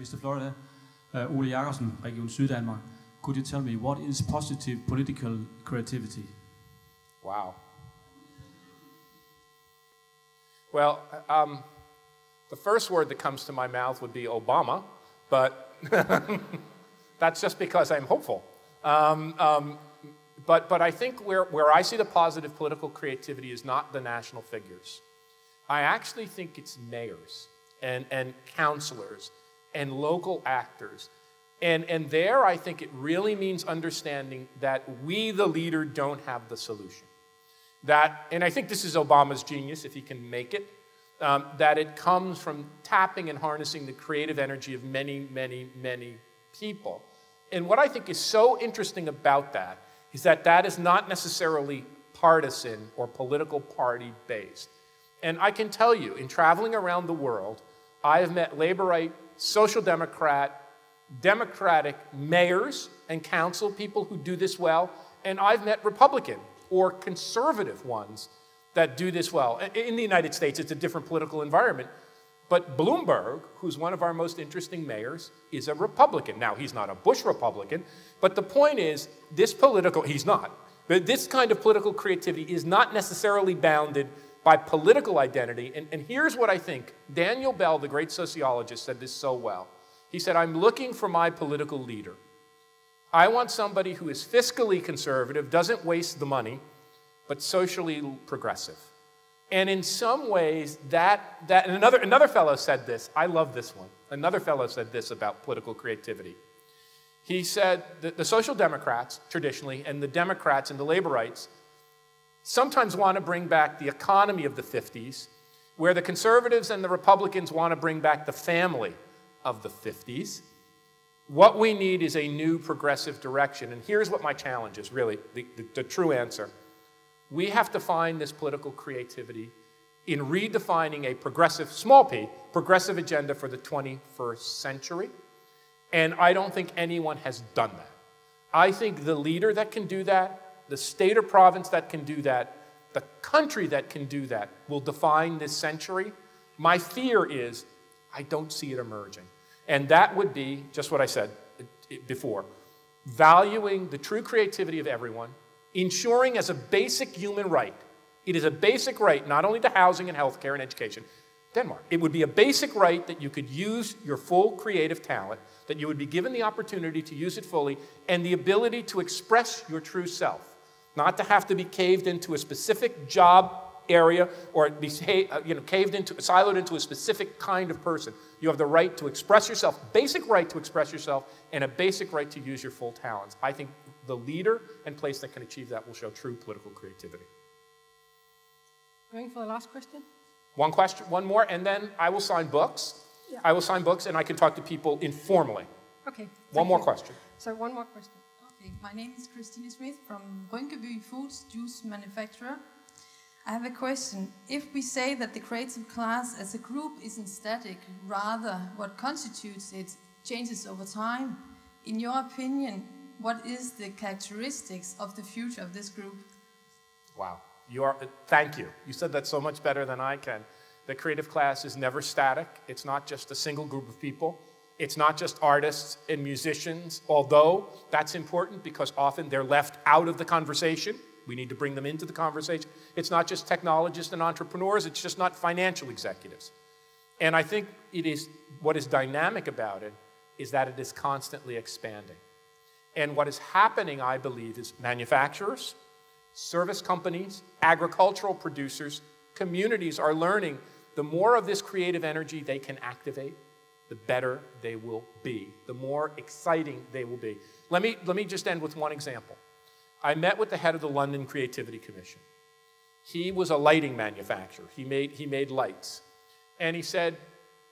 Mr. Florida, Ole Jakobsen, Region Syddanmark. Could you tell me what is positive political creativity? Wow. Well, the first word that comes to my mouth would be Obama, but that's just because I'm hopeful. But I think where I see the positive political creativity is not the national figures. I actually think it's mayors and councilors and local actors. And there I think it really means understanding that we, the leader, don't have the solution. And I think this is Obama's genius, if he can make it, that it comes from tapping and harnessing the creative energy of many, many, many people. And what I think is so interesting about that is that that is not necessarily partisan or political party based. And I can tell you, in traveling around the world, I have met Laborite, Social Democrat, Democratic mayors and council people who do this well, and I've met Republican or conservative ones that do this well. In the United States, it's a different political environment, but Bloomberg, who's one of our most interesting mayors, is a Republican. Now, he's not a Bush Republican, but the point is, he's not, but this kind of political creativity is not necessarily bounded by political identity. And here's what I think. Daniel Bell, the great sociologist, said this so well. He said, I'm looking for my political leader. I want somebody who is fiscally conservative, doesn't waste the money, but socially progressive. And in some ways, and another fellow said this, I love this one. Another fellow said this about political creativity. He said that the Social Democrats, traditionally, and the Democrats and the Laborites sometimes want to bring back the economy of the 50s, where the conservatives and the Republicans want to bring back the family of the 50s. What we need is a new progressive direction. And here's what my challenge is, really, the true answer. We have to find this political creativity in redefining a progressive, small p, progressive agenda for the 21st century. And I don't think anyone has done that. I think the leader that can do that, the state or province that can do that, the country that can do that will define this century. My fear is I don't see it emerging. And that would be just what I said before, valuing the true creativity of everyone, ensuring as a basic human right, it is a basic right not only to housing and healthcare and education, Denmark, it would be a basic right that you could use your full creative talent, that you would be given the opportunity to use it fully, and the ability to express your true self, not to have to be caved into a specific job area or be siloed into a specific kind of person. You have the right to express yourself, basic right to express yourself, and a basic right to use your full talents. I think the leader and place that can achieve that will show true political creativity. Going for the last question? One question, one more, and then I will sign books. Yeah. I will sign books, and I can talk to people informally. Okay. One more question. So one more question. Okay, my name is Christine Smith from Rynkeby Foods, juice manufacturer. I have a question. If we say that the creative class as a group isn't static, rather what constitutes it changes over time, in your opinion, what is the characteristics of the future of this group? Wow. Thank you. You said that so much better than I can. The creative class is never static. It's not just a single group of people. It's not just artists and musicians, although that's important because often they're left out of the conversation. We need to bring them into the conversation. It's not just technologists and entrepreneurs. It's just not financial executives. And I think what is dynamic about it is that it is constantly expanding. And what is happening, I believe, is manufacturers, service companies, agricultural producers, communities are learning the more of this creative energy they can activate, the better they will be, the more exciting they will be. Let me just end with one example. I met with the head of the London Creativity Commission. He was a lighting manufacturer. He made lights. And he said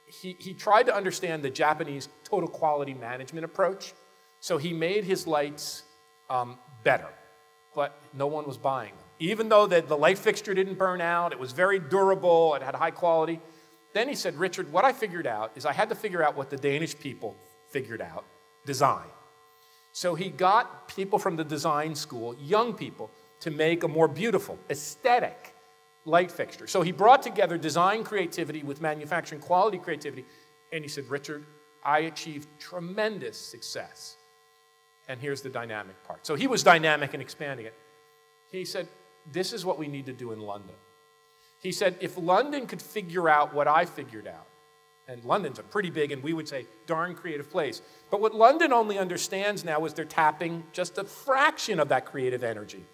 he tried to understand the Japanese total quality management approach. So he made his lights better, but no one was buying them. Even though the light fixture didn't burn out, it was very durable, it had high quality. Then he said, Richard, what I figured out is I had to figure out what the Danish people figured out, design. So he got people from the design school, young people, to make a more beautiful, aesthetic light fixture. So he brought together design creativity with manufacturing quality creativity, and he said, Richard, I achieved tremendous success. And here's the dynamic part. So he was dynamic in expanding it. He said, this is what we need to do in London. He said, if London could figure out what I figured out, and London's a pretty big, and we would say, darn creative place. But what London only understands now is they're tapping just a fraction of that creative energy.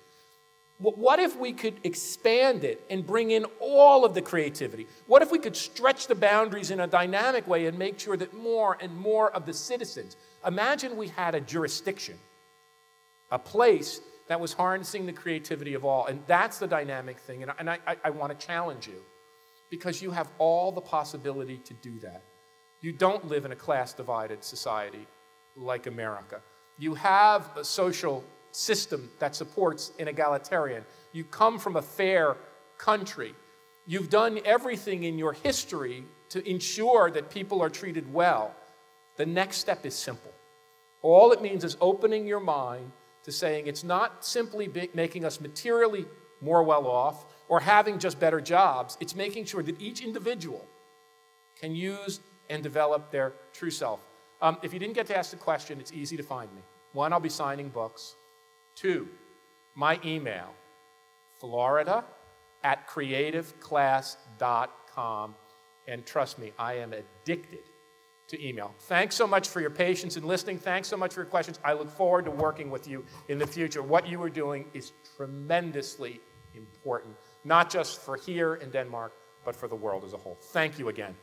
What if we could expand it and bring in all of the creativity? What if we could stretch the boundaries in a dynamic way and make sure that more and more of the citizens, imagine we had a jurisdiction, a place that was harnessing the creativity of all, and that's the dynamic thing, and I want to challenge you, because you have all the possibility to do that. You don't live in a class-divided society like America. You have a social system that supports an egalitarian. You come from a fair country. You've done everything in your history to ensure that people are treated well. The next step is simple. All it means is opening your mind to saying it's not simply making us materially more well off or having just better jobs. It's making sure that each individual can use and develop their true self. If you didn't get to ask the question, it's easy to find me. 1, I'll be signing books. 2, my email, florida@creativeclass.com. And trust me, I am addicted to email. Thanks so much for your patience and listening. Thanks so much for your questions. I look forward to working with you in the future. What you are doing is tremendously important, not just for here in Denmark, but for the world as a whole. Thank you again.